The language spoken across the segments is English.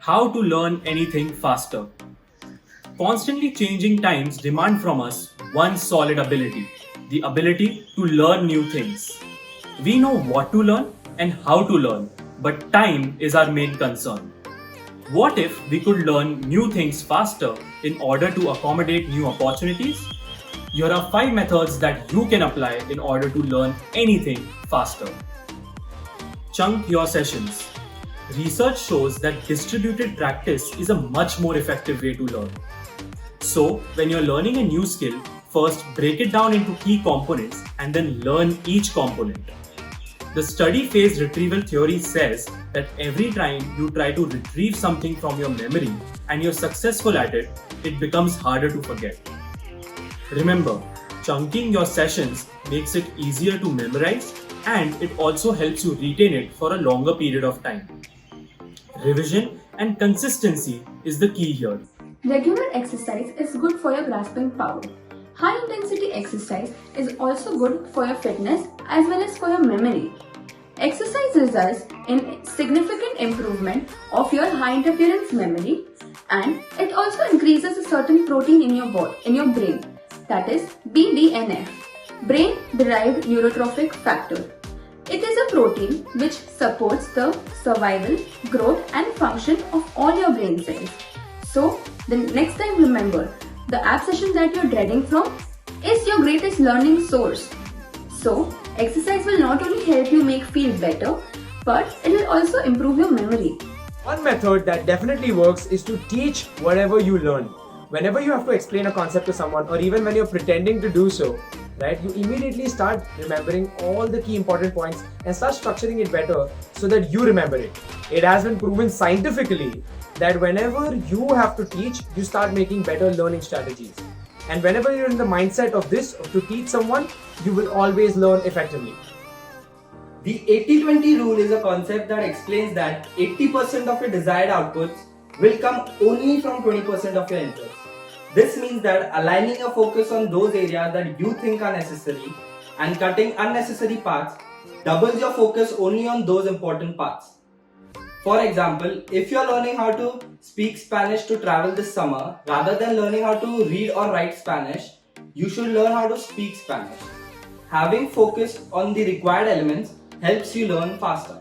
How to learn anything faster. Constantly changing times demand from us one solid ability, the ability to learn new things. We know what to learn and how to learn, but time is our main concern. What if we could learn new things faster in order to accommodate new opportunities? Here are 5 methods that you can apply in order to learn anything faster. Chunk your sessions. Research shows that distributed practice is a much more effective way to learn. So, when you're learning a new skill, first break it down into key components and then learn each component. The study phase retrieval theory says that every time you try to retrieve something from your memory and you're successful at it, it becomes harder to forget. Remember, chunking your sessions makes it easier to memorize and it also helps you retain it for a longer period of time. Revision and consistency is the key here. Regular exercise is good for your grasping power. High intensity exercise is also good for your fitness as well as for your memory. Exercise results in significant improvement of your high interference memory, and it also increases a certain protein in your brain, that is BDNF, brain derived neurotrophic factor. It is a protein which supports the survival, growth and function of all your brain cells. So, the next time remember, the app session that you're dreading from is your greatest learning source. So, exercise will not only help you feel better, but it will also improve your memory. One method that definitely works is to teach whatever you learn. Whenever you have to explain a concept to someone, or even when you're pretending to do so, right, you immediately start remembering all the key important points and start structuring it better so that you remember it. It has been proven scientifically that whenever you have to teach, you start making better learning strategies. And whenever you're in the mindset of this, to teach someone, you will always learn effectively. The 80-20 rule is a concept that explains that 80% of your desired outputs will come only from 20% of your interests. This means that aligning your focus on those areas that you think are necessary and cutting unnecessary paths doubles your focus only on those important paths. For example, if you are learning how to speak Spanish to travel this summer, rather than learning how to read or write Spanish, you should learn how to speak Spanish. Having focus on the required elements helps you learn faster.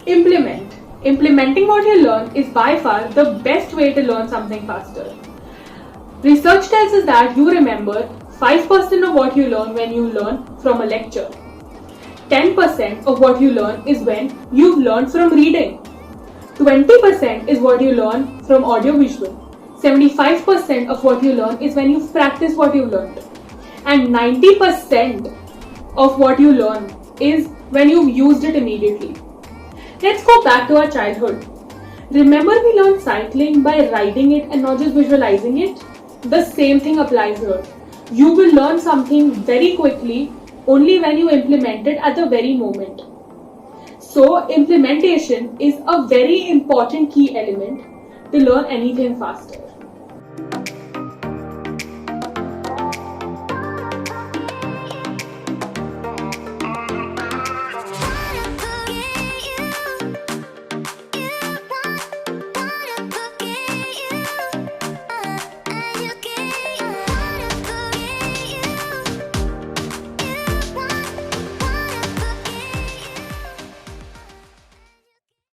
Implement. Implementing what you learn is by far the best way to learn something faster. Research tells us that you remember 5% of what you learn when you learn from a lecture. 10% of what you learn is when you've learned from reading. 20% is what you learn from audiovisual. 75% of what you learn is when you've practiced what you learned. And 90% of what you learn is when you've used it immediately. Let's go back to our childhood. Remember we learned cycling by riding it and not just visualizing it? The same thing applies here. You will learn something very quickly only when you implement it at the very moment. So, implementation is a very important key element to learn anything faster.